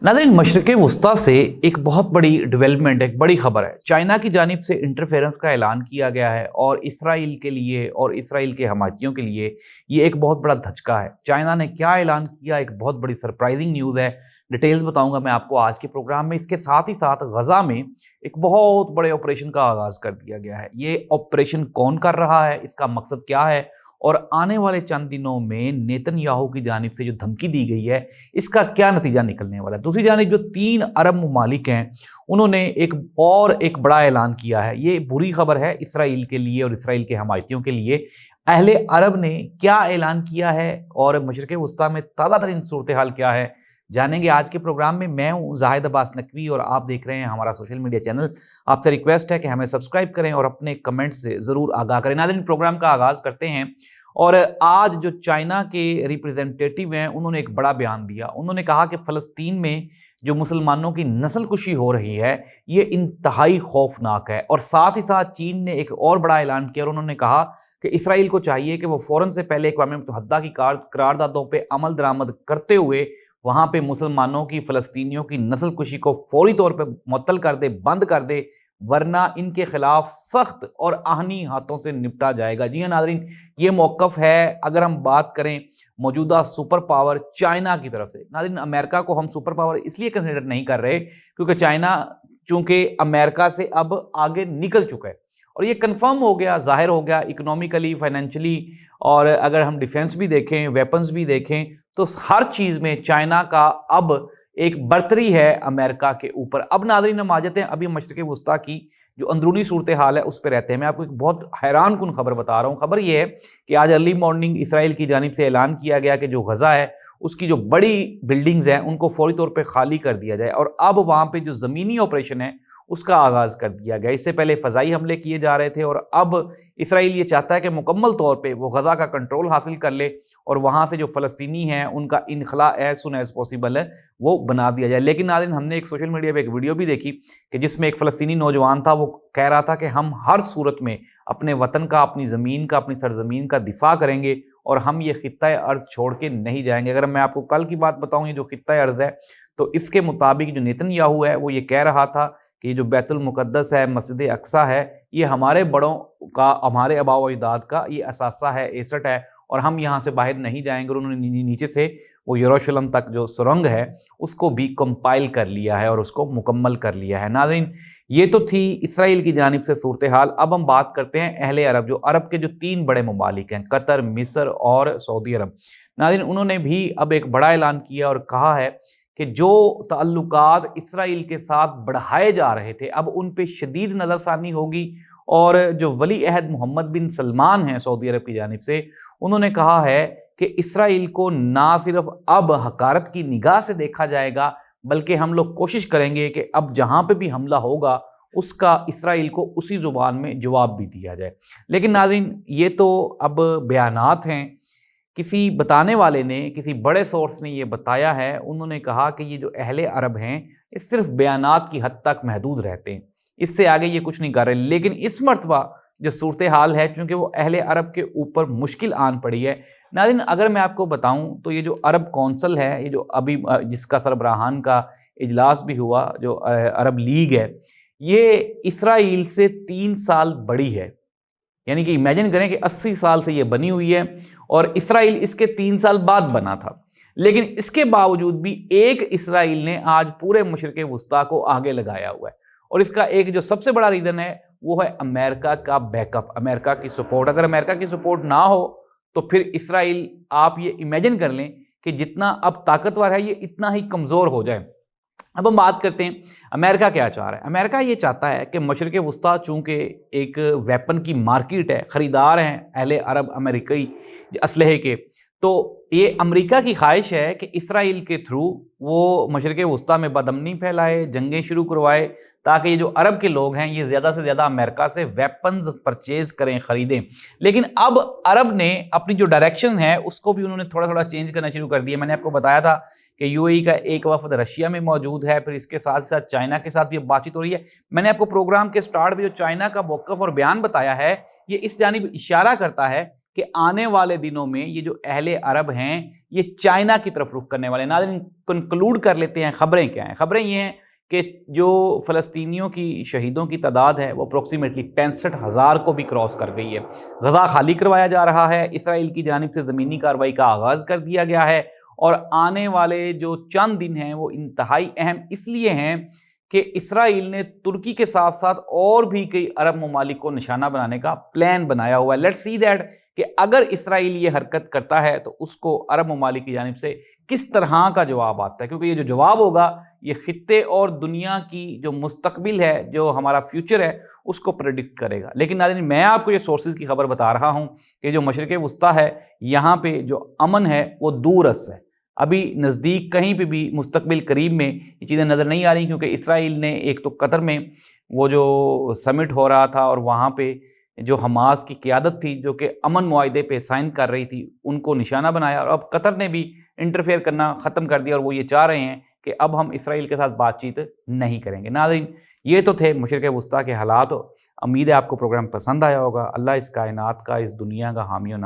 नाज़रीन, मशरिक़ वुस्ता से एक बहुत बड़ी डेवलपमेंट, एक बड़ी खबर है। चाइना की जानिब से इंटरफेरेंस का ऐलान किया गया है और इसराइल के लिए और इसराइल के हमायतियों के लिए ये एक बहुत बड़ा धचका है। चाइना ने क्या ऐलान किया, एक बहुत बड़ी सरप्राइजिंग न्यूज़ है। डिटेल्स बताऊंगा मैं आपको आज के प्रोग्राम में। इसके साथ ही साथ गजा में एक बहुत बड़े ऑपरेशन का आगाज़ कर दिया गया है। ये ऑपरेशन कौन कर रहा है, इसका मकसद क्या है और आने वाले चंद दिनों में नेतन्याहू की जानिब से जो धमकी दी गई है, इसका क्या नतीजा निकलने वाला है। दूसरी जानिब जो 3 अरब ममालिक हैं, उन्होंने एक बड़ा ऐलान किया है। ये बुरी खबर है इसराइल के लिए और इसराइल के हमायतियों के लिए। अहले अरब ने क्या ऐलान किया है और मशरिक़ वुस्ता में ताज़ा तरीन सूरत हाल क्या है, जानेंगे आज के प्रोग्राम में। मैं हूँ जाहिद अब्बास नकवी और आप देख रहे हैं हमारा सोशल मीडिया चैनल। आपसे रिक्वेस्ट है कि हमें सब्सक्राइब करें और अपने कमेंट से ज़रूर आगाह करें। नाज़रीन, प्रोग्राम का आगाज़ करते हैं। और आज जो चाइना के रिप्रेजेंटेटिव हैं, उन्होंने एक बड़ा बयान दिया। उन्होंने कहा कि फ़लस्तीन में जो मुसलमानों की नस्ल कुशी हो रही है, ये इंतहाई खौफनाक है। और साथ ही साथ चीन ने एक और बड़ा ऐलान किया और उन्होंने कहा कि इसराइल को चाहिए कि वो फ़ौरन से पहले अक़वाम मुत्तहिदा की करारदादों पर अमल दरामद करते हुए वहाँ पे मुसलमानों की, फ़लस्तीनियों की नस्ल कुशी को फौरी तौर पे मुअत्तल कर दे, बंद कर दे, वरना इनके खिलाफ सख्त और आहनी हाथों से निपटा जाएगा। जी हाँ नाज़रीन, ये मौक़िफ़ है अगर हम बात करें मौजूदा सुपर पावर चाइना की तरफ से। नाज़रीन, अमेरिका को हम सुपर पावर इसलिए कंसिडर नहीं कर रहे क्योंकि चाइना चूँकि अमेरिका से अब आगे निकल चुका है और ये कन्फर्म हो गया, ज़ाहिर हो गया इकोनॉमिकली, फाइनेंशियली, और अगर हम डिफेंस भी देखें, वेपन्स भी देखें, तो हर चीज़ में चाइना का अब एक बर्तरी है अमेरिका के ऊपर। अब नाज़रीन, हम आ जाते हैं अभी मशरिक़ वुस्ता की जो अंदरूनी सूरत हाल है उस पर रहते हैं। मैं आपको एक बहुत हैरान कुन खबर बता रहा हूँ। खबर ये है कि आज अर्ली मॉर्निंग इसराइल की जानिब से ऐलान किया गया कि जो गजा है उसकी जो बड़ी बिल्डिंग्स हैं उनको फौरी तौर पर खाली कर दिया जाए और अब वहाँ पर जो ज़मीनी ऑपरेशन है उसका आगाज़ कर दिया गया। इससे पहले फ़ज़ाई हमले किए जा रहे थे और अब इसराइल ये चाहता है कि मुकम्मल तौर पे वो गजा का कंट्रोल हासिल कर ले और वहाँ से जो फ़लस्तीनी हैं उनका इनखला एज़ सुन एज़ पॉसिबल है वो बना दिया जाए। लेकिन नाज़रीन, हमने एक सोशल मीडिया पे एक वीडियो भी देखी कि जिसमें एक फ़लस्तीनी नौजवान था, वो कह रहा था कि हम हर सूरत में अपने वतन का, अपनी ज़मीन का, अपनी सरज़मीन का दिफ़ा करेंगे और हम ये ख़ित्ता अर्ज़ छोड़ के नहीं जाएंगे। अगर मैं आपको कल की बात बताऊँ, ये जो ख़ित्ता अर्ज़ है, तो इसके मुताबिक जो नेतन्याहू है वो ये कह रहा था कि ये जो बैतुल मुक़द्दस है, मस्जिद अक्सा है, ये हमारे बड़ों का, हमारे आबा व अजदाद का ये असासा है, एसेट है और हम यहाँ से बाहर नहीं जाएंगे। और उन्होंने नीचे से वो यरूशलेम तक जो सुरंग है उसको भी कंपाइल कर लिया है और उसको मुकम्मल कर लिया है। नाज़रीन, ये तो थी इसराइल की जानिब से सूरत हाल। अब हम बात करते हैं अहले अरब, जो अरब के जो 3 बड़े ममालिक हैं, कतर, मिस्र और सऊदी अरब। नाज़रीन, उन्होंने भी अब एक बड़ा ऐलान किया और कहा है कि जो ताल्लुकात इसराइल के साथ बढ़ाए जा रहे थे, अब उन पे शदीद नज़रसानी होगी। और जो वली अहद मोहम्मद बिन सलमान हैं सऊदी अरब की जानिब से, उन्होंने कहा है कि इसराइल को ना सिर्फ अब हकारत की निगाह से देखा जाएगा, बल्कि हम लोग कोशिश करेंगे कि अब जहाँ पे भी हमला होगा उसका इसराइल को उसी ज़ुबान में जवाब भी दिया जाए। लेकिन नाज़रीन, ये तो अब बयानात हैं। किसी बताने वाले ने, किसी बड़े सोर्स ने ये बताया है। उन्होंने कहा कि ये जो अहले अरब हैं ये सिर्फ बयानात की हद तक महदूद रहते हैं, इससे आगे ये कुछ नहीं कर रहे। लेकिन इस मरतबा जो सूरत हाल है, चूँकि वो अहले अरब के ऊपर मुश्किल आन पड़ी है। नाज़रीन, अगर मैं आपको बताऊँ तो ये जो अरब कौंसल है, ये जो अभी जिसका सरबराहान का इजलास भी हुआ, जो अरब लीग है, ये इसराइल से 3 साल बड़ी है। यानी कि इमेजिन करें कि 80 साल से ये बनी हुई है और इसराइल इसके 3 साल बाद बना था। लेकिन इसके बावजूद भी एक इसराइल ने आज पूरे मशरिक़ वुस्ता को आगे लगाया हुआ है और इसका एक जो सबसे बड़ा रीज़न है वो है अमेरिका का बैकअप, अमेरिका की सपोर्ट। अगर अमेरिका की सपोर्ट ना हो तो फिर इसराइल, आप ये इमेजिन कर लें कि जितना अब ताकतवर है ये इतना ही कमज़ोर हो जाए। अब हम बात करते हैं अमेरिका क्या चाह रहा है। अमेरिका ये चाहता है कि मशरिक़ वुस्ता चूँकि एक वेपन की मार्केट है, ख़रीदार हैं अहले अरब अमेरिकी असलहे के, तो ये अमेरिका की ख्वाहिश है कि इसराइल के थ्रू वो मशरिक़ वुस्ता में बदअमनी फैलाए, जंगें शुरू करवाए, ताकि ये जो अरब के लोग हैं ये ज़्यादा से ज़्यादा अमेरिका से वेपन्स परचेज़ करें, ख़रीदें। लेकिन अब अरब ने अपनी जो डायरेक्शन है उसको भी उन्होंने थोड़ा थोड़ा चेंज करना शुरू कर दिया। मैंने आपको बताया था कि यूएई का एक वफ़द रशिया में मौजूद है, फिर इसके साथ साथ चाइना के साथ भी बातचीत हो रही है। मैंने आपको प्रोग्राम के स्टार्ट में जो चाइना का मौक़िफ़ और बयान बताया है, ये इस जानिब इशारा करता है कि आने वाले दिनों में ये जो अहले अरब हैं یہ چائنا کی طرف رخ کرنے والے ہیں۔ ناظرین کنکلوڈ کر لیتے ہیں خبریں کیا ہیں۔ خبریں یہ ہیں کہ جو فلسطینیوں کی شہیدوں کی تعداد ہے وہ اپروکسیمیٹلی 65,000 کو بھی کراس کر گئی ہے۔ غزہ خالی کروایا جا رہا ہے، اسرائیل کی جانب سے زمینی کارروائی کا آغاز کر دیا گیا ہے، اور آنے والے جو چند دن ہیں وہ انتہائی اہم اس لیے ہیں کہ اسرائیل نے ترکی کے ساتھ ساتھ اور بھی کئی عرب ممالک کو نشانہ بنانے کا پلان بنایا ہوا ہے۔ لیٹس سی دیٹ کہ اگر اسرائیل یہ حرکت کرتا ہے تو اس کو عرب ممالک کی جانب سے کس طرح کا جواب آتا ہے، کیونکہ یہ جو جواب ہوگا یہ خطے اور دنیا کی جو مستقبل ہے، جو ہمارا فیوچر ہے، اس کو پریڈکٹ کرے گا۔ لیکن ناظرین میں آپ کو یہ سورسز کی خبر بتا رہا ہوں کہ جو مشرق وسطیٰ ہے یہاں پہ جو امن ہے وہ دور از ہے، ابھی نزدیک کہیں پہ بھی مستقبل قریب میں یہ چیزیں نظر نہیں آ رہی، کیونکہ اسرائیل نے ایک تو قطر میں وہ جو سمٹ ہو رہا تھا اور وہاں پہ جو حماس کی قیادت تھی جو کہ امن معاہدے پہ سائن کر رہی تھی ان کو نشانہ بنایا، اور اب قطر نے بھی انٹرفیئر کرنا ختم کر دیا اور وہ یہ چاہ رہے ہیں کہ اب ہم اسرائیل کے ساتھ بات چیت نہیں کریں گے۔ ناظرین یہ تو تھے مشرق وسطیٰ کے حالات، امید ہے آپ کو پروگرام پسند آیا ہوگا۔ اللہ اس کائنات کا، اس دنیا کا حامی و ناصر